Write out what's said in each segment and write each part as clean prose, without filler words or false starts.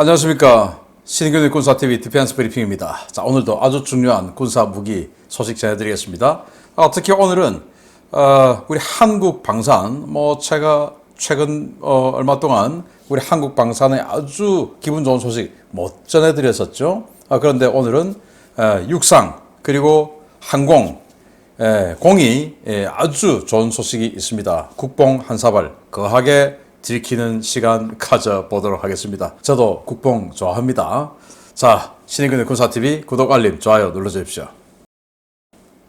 안녕하십니까. 신인균의 군사TV 디펜스 브리핑입니다. 자, 오늘도 아주 중요한 군사 무기 소식 전해드리겠습니다. 특히 오늘은 우리 한국 방산, 제가 최근 얼마 동안 우리 한국 방산의 아주 기분 좋은 소식 못 전해드렸었죠. 그런데 오늘은 육상 그리고 항공, 공이 아주 좋은 소식이 있습니다. 국뽕 한 사발 거하게 들키는 시간 가져보도록 하겠습니다. 저도 국뽕 좋아합니다. 자, 신인근의 군사TV 구독, 알림, 좋아요 눌러주십시오.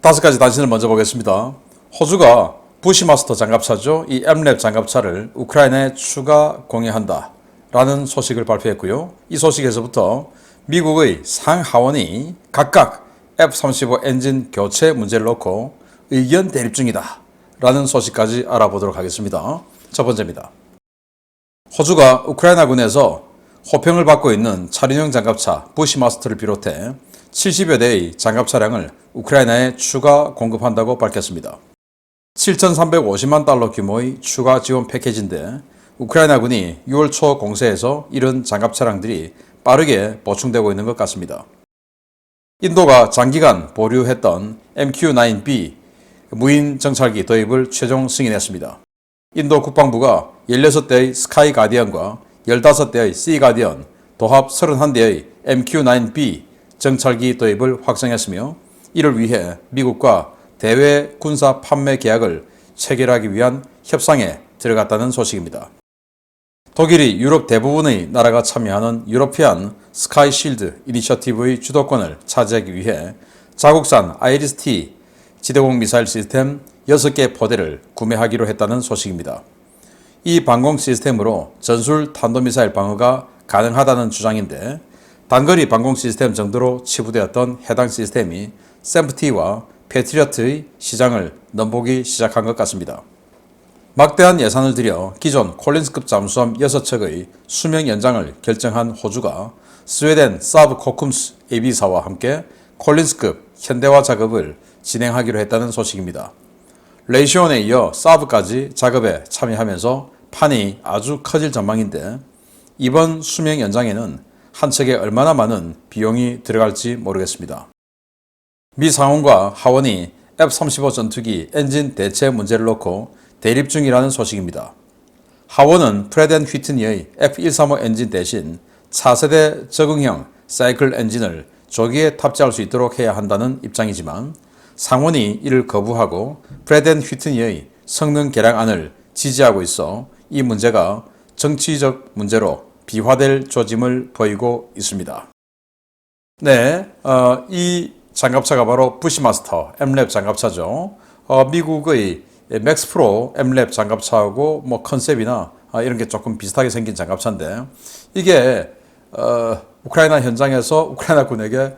5가지 단신을 먼저 보겠습니다. 호주가 부시마스터 장갑차죠. 이 M랩 장갑차를 우크라이나에 추가 공여한다 라는 소식을 발표했고요. 이 소식에서부터 미국의 상하원이 각각 F-35 엔진 교체 문제를 놓고 의견 대립 중이다 라는 소식까지 알아보도록 하겠습니다. 첫 번째입니다. 호주가 우크라이나군에서 호평을 받고 있는 차륜형 장갑차 부시마스터를 비롯해 70여 대의 장갑 차량을 우크라이나에 추가 공급한다고 밝혔습니다. 7,350만 달러 규모의 추가 지원 패키지인데 우크라이나군이 6월 초 공세에서 이런 장갑 차량들이 빠르게 보충되고 있는 것 같습니다. 인도가 장기간 보류했던 MQ-9B 무인 정찰기 도입을 최종 승인했습니다. 인도 국방부가 16대의 스카이 가디언과 15대의 씨 가디언, 도합 31대의 MQ-9B 정찰기 도입을 확정했으며 이를 위해 미국과 대외 군사 판매 계약을 체결하기 위한 협상에 들어갔다는 소식입니다. 독일이 유럽 대부분의 나라가 참여하는 유로피안 스카이 실드 이니셔티브의 주도권을 차지하기 위해 자국산 아이리스-T 지대공 미사일 시스템 6개 포대를 구매하기로 했다는 소식입니다. 이 방공 시스템으로 전술 탄도미사일 방어가 가능하다는 주장인데 단거리 방공 시스템 정도로 치부되었던 해당 시스템이 샘프티와 패트리어트의 시장을 넘보기 시작한 것 같습니다. 막대한 예산을 들여 기존 콜린스급 잠수함 6척의 수명 연장을 결정한 호주가 스웨덴 사브 코쿰스 AB사와 함께 콜린스급 현대화 작업을 진행하기로 했다는 소식입니다. 레이시온에 이어 사브까지 작업에 참여하면서 판이 아주 커질 전망인데 이번 수명 연장에는 한 척에 얼마나 많은 비용이 들어갈지 모르겠습니다. 미 상원과 하원이 F-35 전투기 엔진 대체 문제를 놓고 대립 중이라는 소식입니다. 하원은 프렛 앤 휘트니의 F-135 엔진 대신 차세대 적응형 사이클 엔진을 조기에 탑재할 수 있도록 해야 한다는 입장이지만 상원이 이를 거부하고 프렛 앤 휘트니의 성능 개량안을 지지하고 있어 이 문제가 정치적 문제로 비화될 조짐을 보이고 있습니다. 네, 이 장갑차가 바로 부시마스터 M랩 장갑차죠. 미국의 맥스프로 M랩 장갑차하고 컨셉이나 이런 게 조금 비슷하게 생긴 장갑차인데 이게 우크라이나 현장에서 우크라이나 군에게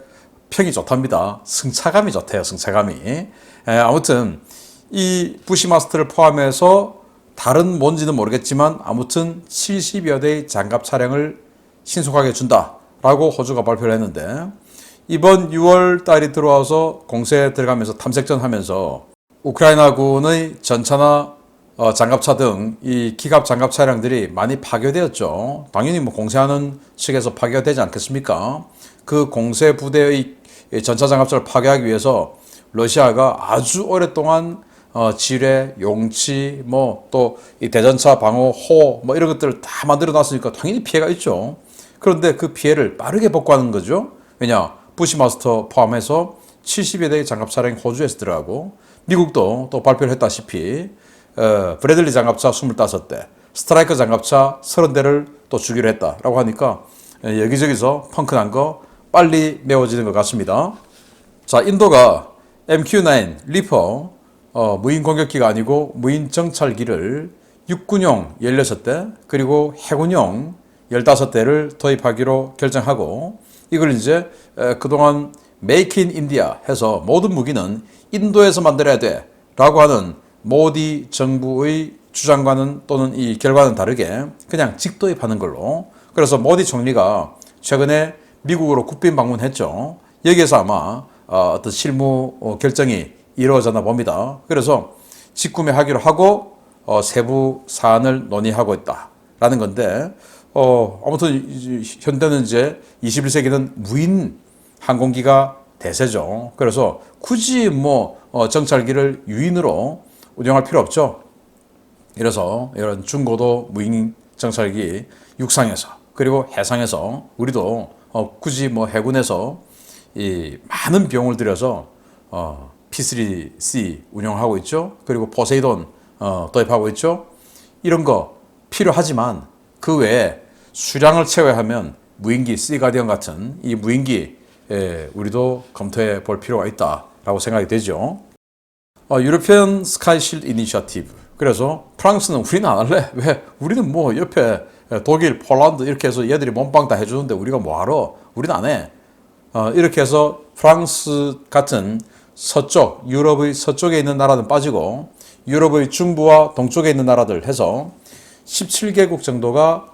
평이 좋답니다. 승차감이 좋대요. 승차감이. 아무튼 이 부시마스터를 포함해서 다른 뭔지는 모르겠지만 아무튼 70여 대의 장갑 차량을 신속하게 준다라고 호주가 발표를 했는데 이번 6월 달이 들어와서 공세에 들어가면서 탐색전 하면서 우크라이나군의 전차나 장갑차 등 이 기갑 장갑 차량들이 많이 파괴되었죠. 당연히 공세하는 측에서 파괴가 되지 않겠습니까? 그 공세 부대의 전차 장갑차를 파괴하기 위해서 러시아가 아주 오랫동안 지뢰, 용치, 또 이 대전차 방어, 호, 이런 것들을 다 만들어 놨으니까 당연히 피해가 있죠. 그런데 그 피해를 빠르게 복구하는 거죠. 왜냐? 부시마스터 포함해서 70여 대의 장갑 차량이 호주에서 들어가고 미국도 또 발표를 했다시피 브래들리 장갑차 25대, 스트라이커 장갑차 30대를 또 주기로 했다라고 하니까 여기저기서 펑크난 거 빨리 메워지는 것 같습니다. 자, 인도가 MQ-9 리퍼 무인 공격기가 아니고 무인 정찰기를 육군용 16대 그리고 해군용 15대를 도입하기로 결정하고 이걸 이제 그동안 메이크 인 인디아 해서 모든 무기는 인도에서 만들어야 돼 라고 하는 모디 정부의 주장과는 또는 이 결과는 다르게 그냥 직도입하는 걸로. 그래서 모디 총리가 최근에 미국으로 국빈 방문했죠. 여기에서 아마 어떤 실무 결정이 이루어졌나 봅니다. 그래서 직구매하기로 하고 세부 사안을 논의하고 있다라는 건데 아무튼 현대는 이제 21세기는 무인 항공기가 대세죠. 그래서 굳이 정찰기를 유인으로 운영할 필요 없죠. 이래서 이런 중고도 무인 정찰기 육상에서 그리고 해상에서 우리도 굳이 해군에서 이 많은 비용을 들여서 P3C 운영하고 있죠. 그리고 포세이돈 도입하고 있죠. 이런 거 필요하지만 그 외에 수량을 채워야 하면 무인기 시가디언 같은 이 무인기 우리도 검토해 볼 필요가 있다라고 생각이 되죠. 유로피언 스카이실드 이니셔티브. 그래서 프랑스는 우리는 안 할래? 왜? 우리는 옆에 독일, 폴란드 이렇게 해서 얘들이 몸빵 다 해주는데 우리가 뭐하러? 우리는 안 해. 이렇게 해서 프랑스 같은 서쪽, 유럽의 서쪽에 있는 나라는 빠지고 유럽의 중부와 동쪽에 있는 나라들 해서 17개국 정도가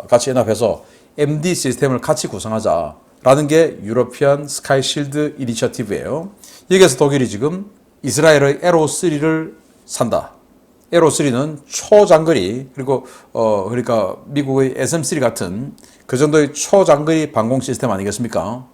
같이 연합해서 MD 시스템을 같이 구성하자라는 게 유로피안 스카이 실드 이니셔티브예요. 여기에서 독일이 지금 이스라엘의 에로3를 산다. 에로3는 초장거리 그리고 그러니까 미국의 SM3 같은 그 정도의 초장거리 방공 시스템 아니겠습니까?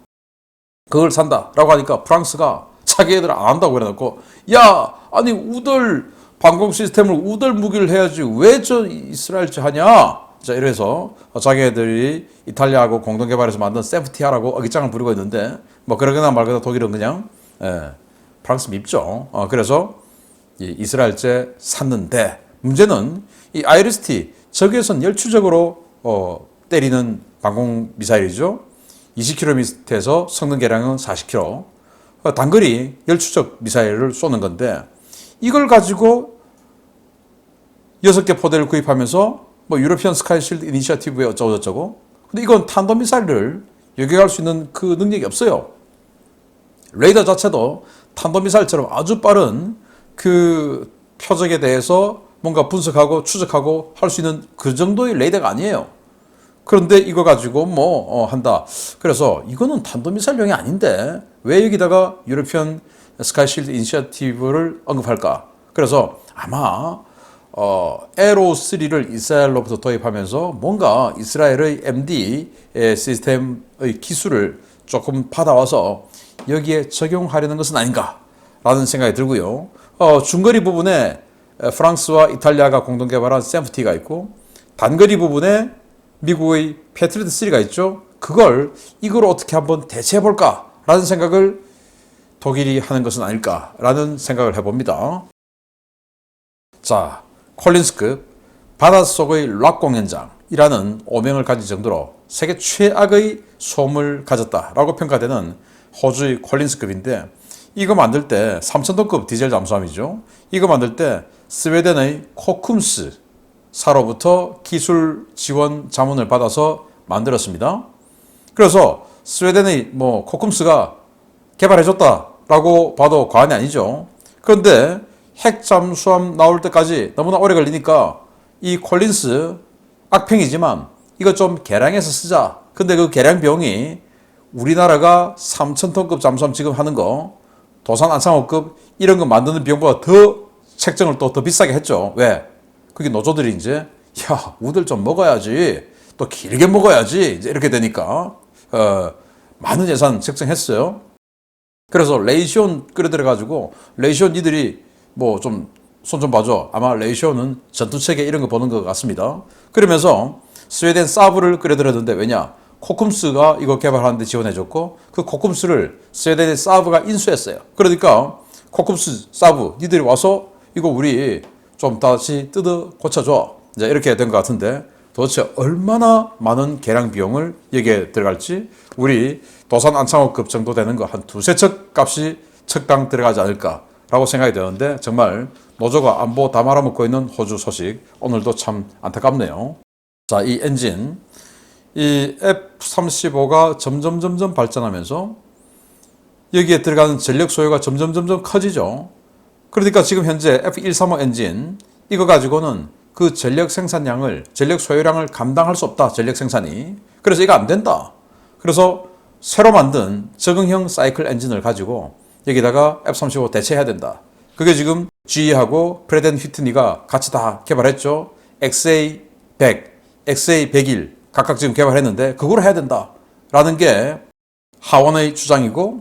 그걸 산다라고 하니까 프랑스가 자기 애들 안 한다고 그래놓고 야 아니 우덜 방공 시스템을 우덜 무기를 해야지 왜 저 이스라엘지 하냐? 자 이래서 자기네들이 이탈리아하고 공동 개발해서 만든 세프티아라고 어깃장을 부리고 있는데 그러거나 말거나 독일은 그냥 프랑스 밉죠. 그래서 이스라엘제 샀는데 문제는 이 아이리스-T 저기에선 열추적으로 때리는 방공 미사일이죠. 20km에서 성능 계량은 40km. 단거리 열추적 미사일을 쏘는 건데 이걸 가지고 6개 포대를 구입하면서 유로피언 스카이 실드 이니셔티브에 어쩌고저쩌고 근데 이건 탄도미사일을 요격할 수 있는 그 능력이 없어요. 레이더 자체도 탄도미사일처럼 아주 빠른 그 표적에 대해서 뭔가 분석하고 추적하고 할 수 있는 그 정도의 레이더가 아니에요. 그런데 이거 가지고 한다. 그래서 이거는 탄도미사일용이 아닌데 왜 여기다가 유로피언 스카이 실드 이니셔티브를 언급할까? 그래서 아마 에로3를 이스라엘로부터 도입하면서 뭔가 이스라엘의 MD 시스템의 기술을 조금 받아와서 여기에 적용하려는 것은 아닌가라는 생각이 들고요. 중거리 부분에 프랑스와 이탈리아가 공동 개발한 세프티가 있고 단거리 부분에 미국의 패트리어트 3가 있죠. 그걸 이걸 어떻게 한번 대체해 볼까라는 생각을 독일이 하는 것은 아닐까라는 생각을 해봅니다. 자, 콜린스급 바닷속의 락 공연장이라는 오명을 가진 정도로 세계 최악의 소음을 가졌다라고 평가되는 호주의 콜린스급인데 이거 만들 때 3,000톤급 디젤 잠수함이죠. 이거 만들 때 스웨덴의 코쿰스 사로부터 기술 지원 자문을 받아서 만들었습니다. 그래서 스웨덴의 코쿰스가 개발해줬다라고 봐도 과언이 아니죠. 그런데 핵 잠수함 나올 때까지 너무나 오래 걸리니까 이 콜린스 악평이지만 이거 좀 개량해서 쓰자. 근데 그 개량 비용이 우리나라가 3,000톤급 잠수함 지금 하는 거 도산 안창호급 이런 거 만드는 비용보다 더 책정을 또 더 비싸게 했죠. 왜? 그게 노조들이 이제 야 우들 좀 먹어야지 또 길게 먹어야지 이제 이렇게 되니까 많은 예산 책정했어요. 그래서 레이시온 끌어들여가지고 레이시온 니들이 좀 손 좀 봐줘. 아마 레이시온은 전투체계 이런 거 보는 것 같습니다. 그러면서 스웨덴 사브를 끌어들였는데 왜냐? 코쿰스가 이거 개발하는데 지원해줬고 그 코쿰스를 스웨덴의 사브가 인수했어요. 그러니까 코쿰스 사브 니들이 와서 이거 우리 좀 다시 뜯어 고쳐줘. 이제 이렇게 된 것 같은데 도대체 얼마나 많은 개량 비용을 여기에 들어갈지 우리 도산 안창호급 정도 되는 거 한 두세 척 값이 척당 들어가지 않을까라고 생각이 되는데 정말 노조가 안보 다 말아먹고 있는 호주 소식 오늘도 참 안타깝네요. 자, 이 엔진 이 F-35가 점점 발전하면서 여기에 들어가는 전력 소요가 점점 커지죠. 그러니까 지금 현재 F-135 엔진 이거 가지고는 그 전력 생산량을 전력 소요량을 감당할 수 없다. 전력 생산이. 그래서 이거 안 된다. 그래서 새로 만든 적응형 사이클 엔진을 가지고 여기다가 F-35 대체해야 된다. 그게 지금 GE하고 프레드 앤 휘트니가 같이 다 개발했죠. XA100, XA101 각각 지금 개발했는데 그걸 해야 된다라는 게 하원의 주장이고,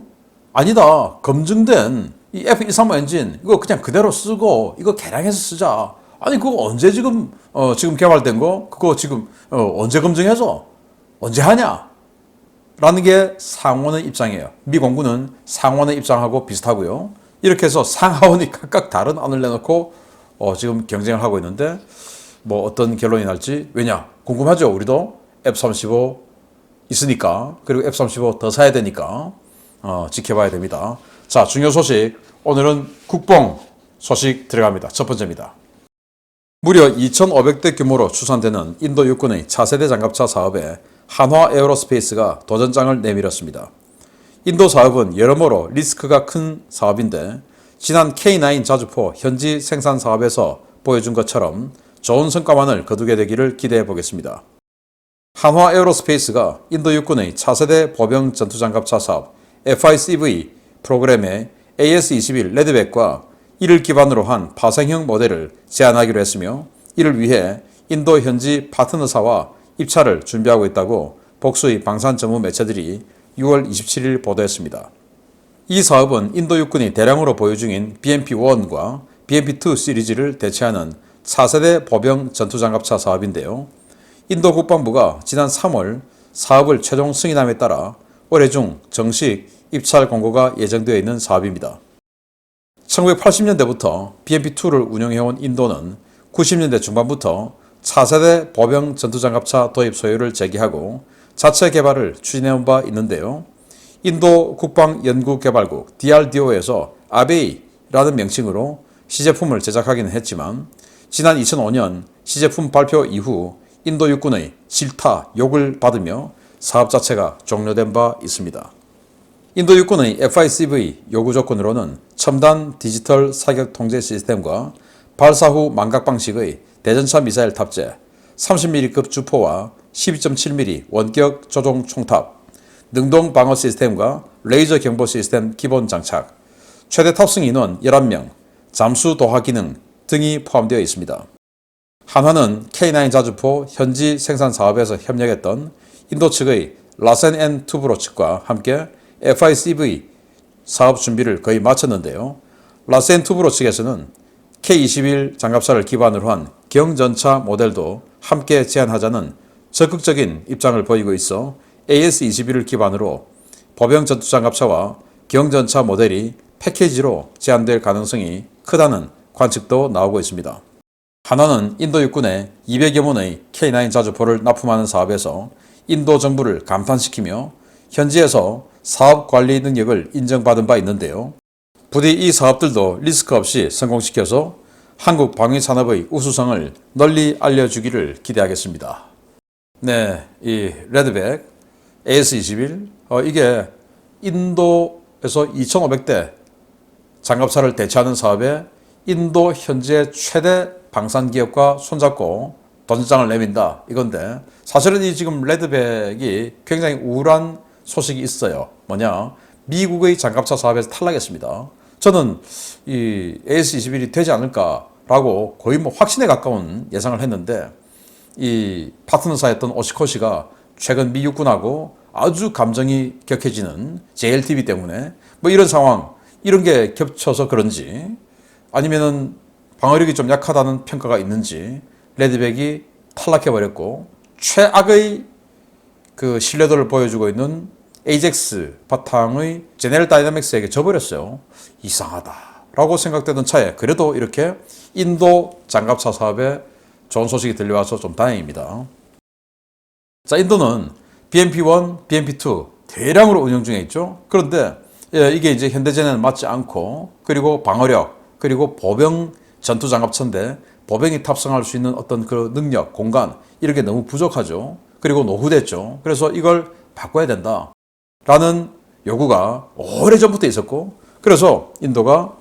아니다, 검증된 이 F235 엔진 이거 그냥 그대로 쓰고 이거 개량해서 쓰자. 아니 그거 언제 지금 지금 개발된 거 그거 지금 언제 검증해서 언제 하냐? 라는 게 상원의 입장이에요. 미 공군은 상원의 입장하고 비슷하고요. 이렇게 해서 상하원이 각각 다른 안을 내놓고 지금 경쟁을 하고 있는데 뭐 어떤 결론이 날지, 왜냐? 궁금하죠? 우리도 F-35 있으니까, 그리고 F-35 더 사야 되니까 지켜봐야 됩니다. 자, 중요 소식, 오늘은 국뽕 소식 들어갑니다. 첫 번째입니다. 무려 2,500대 규모로 추산되는 인도 육군의 차세대 장갑차 사업에 한화 에어로스페이스가 도전장을 내밀었습니다. 인도 사업은 여러모로 리스크가 큰 사업인데 지난 K9 자주포 현지 생산 사업에서 보여준 것처럼 좋은 성과만을 거두게 되기를 기대해 보겠습니다. 한화 에어로스페이스가 인도 육군의 차세대 보병 전투장갑차 사업 FICV 프로그램의 AS-21 레드백과 이를 기반으로 한 파생형 모델을 제안하기로 했으며, 이를 위해 인도 현지 파트너사와 입찰을 준비하고 있다고 복수의 방산 전문 매체들이 6월 27일 보도했습니다. 이 사업은 인도 육군이 대량으로 보유 중인 BMP-1과 BMP-2 시리즈를 대체하는 차세대 보병 전투장갑차 사업인데요. 인도 국방부가 지난 3월 사업을 최종 승인함에 따라 올해 중 정식 입찰 공고가 예정되어 있는 사업입니다. 1980년대부터 BMP-2를 운영해온 인도는 90년대 중반부터 차세대 보병 전투장갑차 도입 소요를 제기하고 자체 개발을 추진해온 바 있는데요. 인도 국방연구개발국 DRDO에서 아베이라는 명칭으로 시제품을 제작하기는 했지만 지난 2005년 시제품 발표 이후 인도 육군의 질타, 욕을 받으며 사업 자체가 종료된 바 있습니다. 인도 육군의 FICV 요구 조건으로는 첨단 디지털 사격 통제 시스템과 발사 후 망각 방식의 대전차 미사일 탑재, 30mm급 주포와 12.7mm 원격 조종 총탑, 능동 방어 시스템과 레이저 경보 시스템 기본 장착, 최대 탑승 인원 11명, 잠수 도하 기능 등이 포함되어 있습니다. 한화는 K9 자주포 현지 생산 사업에서 협력했던 인도 측의 라센 앤 투브로 측과 함께 FICV 사업 준비를 거의 마쳤는데요. 라센 투브로 측에서는 K21 장갑차를 기반으로 한 경전차 모델도 함께 제안하자는 적극적인 입장을 보이고 있어 AS-21을 기반으로 보병 전투장갑차와 경전차 모델이 패키지로 제안될 가능성이 크다는 관측도 나오고 있습니다. 한화는 인도 육군에 200여 문의 K9 자주포를 납품하는 사업에서 인도 정부를 감탄시키며 현지에서 사업 관리 능력을 인정받은 바 있는데요. 부디 이 사업들도 리스크 없이 성공시켜서 한국 방위산업의 우수성을 널리 알려주기를 기대하겠습니다. 네, 이 레드백 AS-21 이게 인도에서 2,500대 장갑차를 대체하는 사업에 인도 현재 최대 방산기업과 손잡고 도전장을 내민다 이건데, 사실은 이 지금 레드백이 굉장히 우울한 소식이 있어요. 뭐냐? 미국의 장갑차 사업에서 탈락했습니다. 저는 이 AS-21이 되지 않을까라고 거의 뭐 확신에 가까운 예상을 했는데, 이 파트너사였던 오시코시가 최근 미 육군하고 아주 감정이 격해지는 JLTV 때문에 뭐 이런 상황, 이런 게 겹쳐서 그런지 아니면은 방어력이 좀 약하다는 평가가 있는지 레드백이 탈락해버렸고 최악의 그 신뢰도를 보여주고 있는 AJAX 바탕의 제네럴 다이나믹스에게 져버렸어요. 이상하다라고 생각되던 차에 그래도 이렇게 인도 장갑차 사업에 좋은 소식이 들려와서 좀 다행입니다. 자, 인도는 BMP-1, BMP-2 대량으로 운영 중에 있죠. 그런데 이게 이제 현대전에는 맞지 않고, 그리고 방어력, 그리고 보병 전투장갑차인데 보병이 탑승할 수 있는 어떤 그 능력, 공간 이런 게 너무 부족하죠. 그리고 노후됐죠. 그래서 이걸 바꿔야 된다 라는 요구가 오래전부터 있었고, 그래서 인도가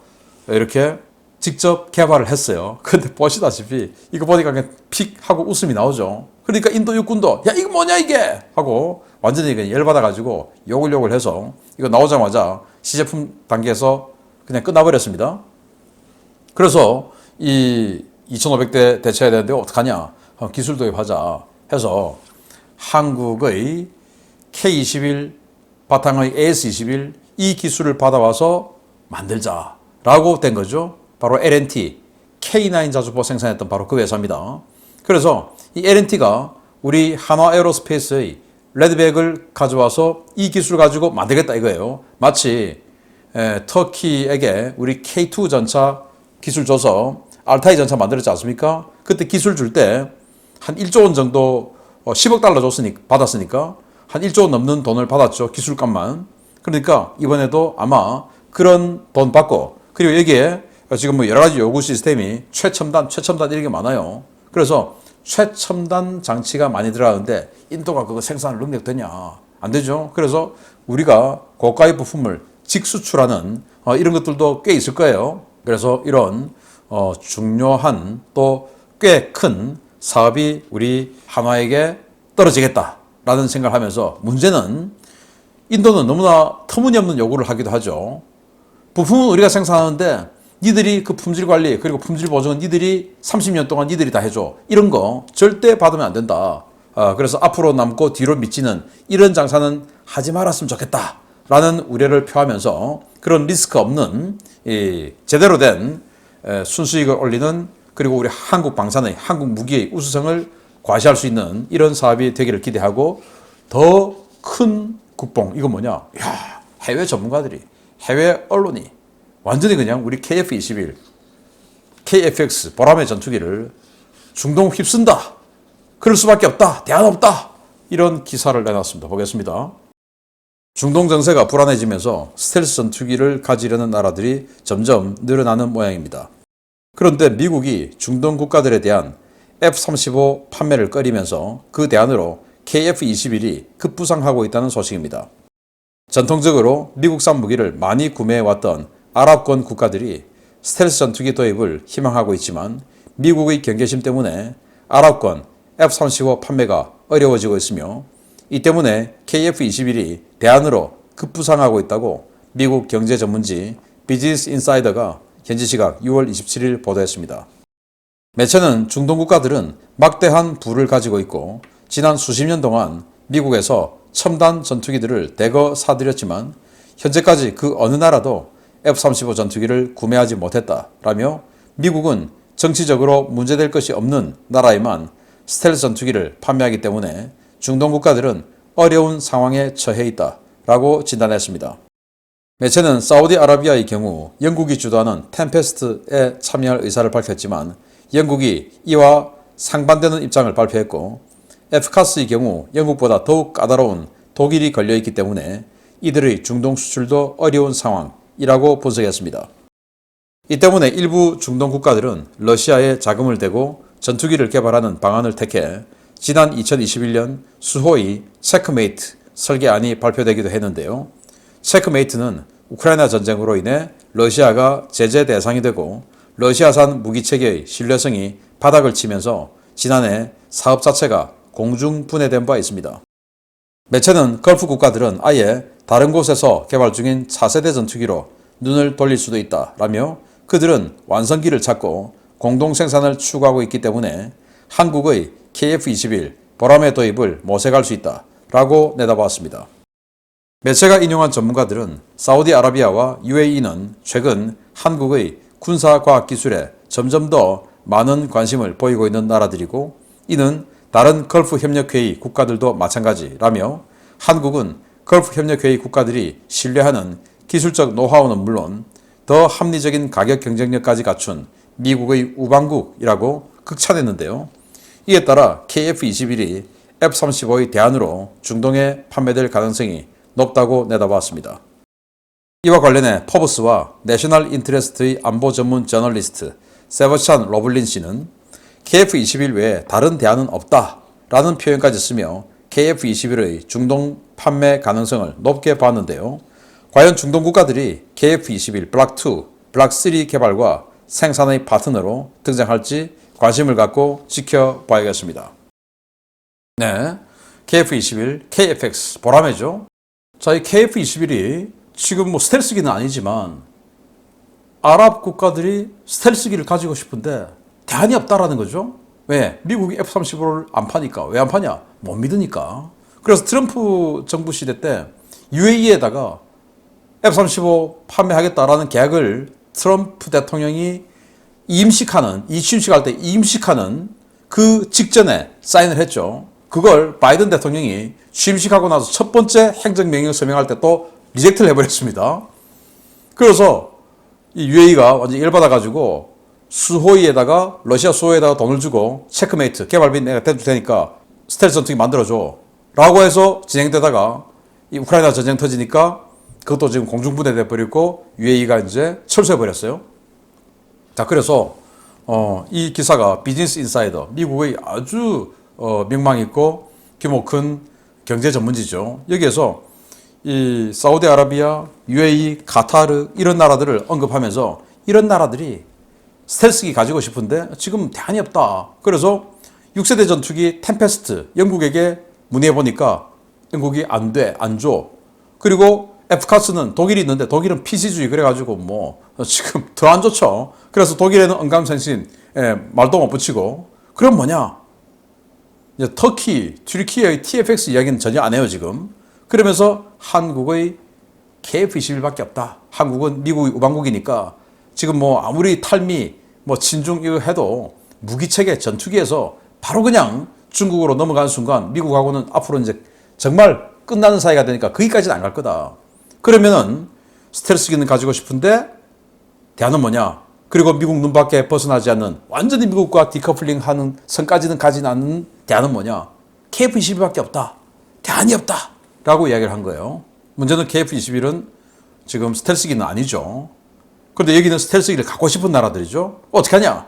이렇게 직접 개발을 했어요. 근데 보시다시피 이거 보니까 그냥 픽 하고 웃음이 나오죠. 그러니까 인도 육군도 야 이거 뭐냐 이게 하고 완전히 그냥 열받아가지고 욕을 해서 이거 나오자마자 시제품 단계에서 그냥 끝나버렸습니다. 그래서 이 2,500대 대체해야 되는데 어떡하냐, 기술 도입하자 해서 한국의 K21 바탕의 AS21 이 기술을 받아와서 만들자라고 된 거죠. 바로 L&T, K9 자주포 생산했던 바로 그 회사입니다. 그래서 이 L&T가 우리 한화 에어로스페이스의 레드백을 가져와서 이 기술을 가지고 만들겠다 이거예요. 마치 터키에게 우리 K2 전차 기술 줘서 알타이 전차 만들었지 않습니까? 그때 기술 줄 때 한 1조 원 정도 10억 달러 받았으니까 한 1조 원 넘는 돈을 받았죠. 기술값만. 그러니까 이번에도 아마 그런 돈 받고, 그리고 여기에 지금 뭐 여러 가지 요구 시스템이 최첨단 이런 게 많아요. 그래서 최첨단 장치가 많이 들어가는데 인도가 그거 생산할 능력 되냐? 안 되죠. 그래서 우리가 고가의 부품을 직수출하는 이런 것들도 꽤 있을 거예요. 그래서 이런 중요한 또 꽤 큰 사업이 우리 한화에게 떨어지겠다라는 생각을 하면서, 문제는 인도는 너무나 터무니없는 요구를 하기도 하죠. 부품은 우리가 생산하는데 니들이 그 품질 관리 그리고 품질 보증은 니들이 30년 동안 니들이 다 해줘. 이런 거 절대 받으면 안 된다. 그래서 앞으로 남고 뒤로 미치는 이런 장사는 하지 말았으면 좋겠다 라는 우려를 표하면서, 그런 리스크 없는 제대로 된 순수익을 올리는, 그리고 우리 한국 방산의 한국 무기의 우수성을 과시할 수 있는 이런 사업이 되기를 기대하고, 더 큰 국뽕, 이건 뭐냐? 야, 해외 전문가들이, 해외 언론이 완전히 그냥 우리 KF-21, KFX 보람의 전투기를 중동 휩쓴다. 그럴 수밖에 없다. 대안 없다. 이런 기사를 내놨습니다. 보겠습니다. 중동 정세가 불안해지면서 스텔스 전투기를 가지려는 나라들이 점점 늘어나는 모양입니다. 그런데 미국이 중동 국가들에 대한 F-35 판매를 꺼리면서 그 대안으로 KF-21이 급부상하고 있다는 소식입니다. 전통적으로 미국산 무기를 많이 구매해왔던 아랍권 국가들이 스텔스 전투기 도입을 희망하고 있지만, 미국의 경계심 때문에 아랍권 F-35 판매가 어려워지고 있으며, 이 때문에 KF-21이 대안으로 급부상하고 있다고 미국 경제 전문지 비즈니스 인사이더가 현지 시각 6월 27일 보도했습니다. 매체는 중동 국가들은 막대한 부를 가지고 있고 지난 수십 년 동안 미국에서 첨단 전투기들을 대거 사들였지만 현재까지 그 어느 나라도 F-35 전투기를 구매하지 못했다라며, 미국은 정치적으로 문제될 것이 없는 나라에만 스텔스 전투기를 판매하기 때문에 중동 국가들은 어려운 상황에 처해 있다라고 진단했습니다. 매체는 사우디아라비아의 경우 영국이 주도하는 템페스트에 참여할 의사를 밝혔지만 영국이 이와 상반되는 입장을 발표했고, FCAS의 경우 영국보다 더욱 까다로운 독일이 걸려있기 때문에 이들의 중동 수출도 어려운 상황이라고 분석했습니다. 이 때문에 일부 중동 국가들은 러시아에 자금을 대고 전투기를 개발하는 방안을 택해 지난 2021년 수호의 체크메이트 설계안이 발표되기도 했는데요. 체크메이트는 우크라이나 전쟁으로 인해 러시아가 제재 대상이 되고 러시아산 무기체계의 신뢰성이 바닥을 치면서 지난해 사업 자체가 공중 분해된 바 있습니다. 매체는 걸프 국가들은 아예 다른 곳에서 개발 중인 차세대 전투기로 눈을 돌릴 수도 있다라며, 그들은 완성기를 찾고 공동 생산을 추구하고 있기 때문에 한국의 KF-21 보람의 도입을 모색할 수 있다라고 내다봤습니다. 매체가 인용한 전문가들은 사우디아라비아와 UAE는 최근 한국의 군사과학기술에 점점 더 많은 관심을 보이고 있는 나라들이고, 이는 다른 걸프협력회의 국가들도 마찬가지라며, 한국은 걸프협력회의 국가들이 신뢰하는 기술적 노하우는 물론 더 합리적인 가격 경쟁력까지 갖춘 미국의 우방국이라고 극찬했는데요. 이에 따라 KF-21이 F-35의 대안으로 중동에 판매될 가능성이 높다고 내다봤습니다. 이와 관련해 포브스와 내셔널 인트레스트의 안보 전문 저널리스트 세버찬 로블린 씨는 KF-21 외에 다른 대안은 없다라는 표현까지 쓰며 KF-21의 중동 판매 가능성을 높게 봤는데요. 과연 중동 국가들이 KF-21 블락 2, 블락 3 개발과 생산의 파트너로 등장할지 관심을 갖고 지켜봐야겠습니다. 네, KF-21, KFX 보람이죠. 자, 이 KF-21이 지금 뭐 스텔스기는 아니지만 아랍 국가들이 스텔스기를 가지고 싶은데 대안이 없다라는 거죠. 왜? 미국이 F-35를 안 파니까. 왜 안 파냐? 못 믿으니까. 그래서 트럼프 정부 시대 때 UAE에다가 F-35 판매하겠다라는 계약을 트럼프 대통령이 취임식할 때 이임식하는 그 직전에 사인을 했죠. 그걸 바이든 대통령이 취임식하고 나서 첫 번째 행정명령 서명할 때 또 리젝트를 해버렸습니다. 그래서 이 UAE가 완전 열받아가지고 수호이에다가 러시아 수호에다가 돈을 주고 체크메이트 개발비 내가 대줄 테니까 스텔스 전투기 만들어줘 라고 해서 진행되다가 이 우크라이나 전쟁 터지니까 그것도 지금 공중분해 돼버리고 UAE가 이제 철수해버렸어요. 자, 그래서 이 기사가 비즈니스 인사이더, 미국의 아주 명망 있고 규모 큰 경제 전문지죠. 여기에서 이 사우디아라비아, UAE, 카타르 이런 나라들을 언급하면서 이런 나라들이 스텔스기 가지고 싶은데 지금 대안이 없다. 그래서 6세대 전투기 템페스트 영국에게 문의해보니까 영국이 안 돼, 안 줘. 그리고 F카스는 독일이 있는데 독일은 PC주의 그래가지고 뭐 지금 더 안 좋죠. 그래서 독일에는 언감생신 말도 못 붙이고. 그럼 뭐냐? 이제 터키, 튀르키예의 TFX 이야기는 전혀 안 해요 지금. 그러면서 한국의 KF-21밖에 없다. 한국은 미국의 우방국이니까 지금 뭐 아무리 탈미, 뭐 친중 이거 해도 무기체계 전투기에서 바로 그냥 중국으로 넘어가는 순간 미국하고는 앞으로 이제 정말 끝나는 사이가 되니까 거기까지는 안 갈 거다. 그러면은 스텔스기는 가지고 싶은데 대안은 뭐냐? 그리고 미국 눈밖에 벗어나지 않는 완전히 미국과 디커플링 하는 선까지는 가지 않는 대안은 뭐냐? KF-21밖에 없다. 대안이 없다. 라고 이야기를 한 거예요. 문제는 KF-21은 지금 스텔스기는 아니죠. 그런데 여기는 스텔스기를 갖고 싶은 나라들이죠. 어떻게 하냐?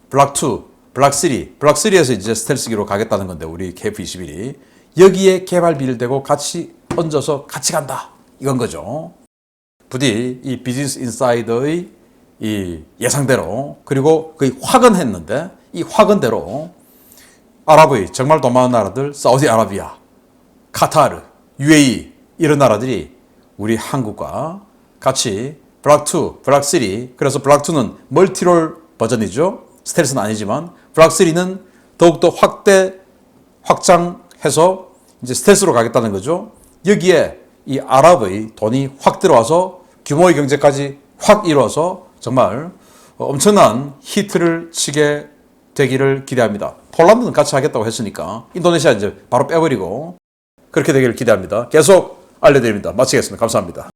블락2, 블락3, 블락3에서 이제 스텔스기로 가겠다는 건데 우리 KF-21이 여기에 개발비를 대고 같이 얹어서 같이 간다. 이건 거죠. 부디 이 비즈니스 인사이더의 이 예상대로 그리고 거의 확언했는데 이 확언대로 아랍의 정말 도망한 나라들 사우디아라비아, 카타르, UAE 이런 나라들이 우리 한국과 같이 블락2, 블락3 그래서 블락2는 멀티롤 버전이죠. 스텔스는 아니지만 블락3는 더욱더 확장해서 이제 스텔스로 가겠다는 거죠. 여기에 이 아랍의 돈이 확 들어와서 규모의 경제까지 확 이루어서 정말 엄청난 히트를 치게 되기를 기대합니다. 폴란드는 같이 하겠다고 했으니까 인도네시아 이제 바로 빼버리고 그렇게 되기를 기대합니다. 계속 알려드립니다. 마치겠습니다. 감사합니다.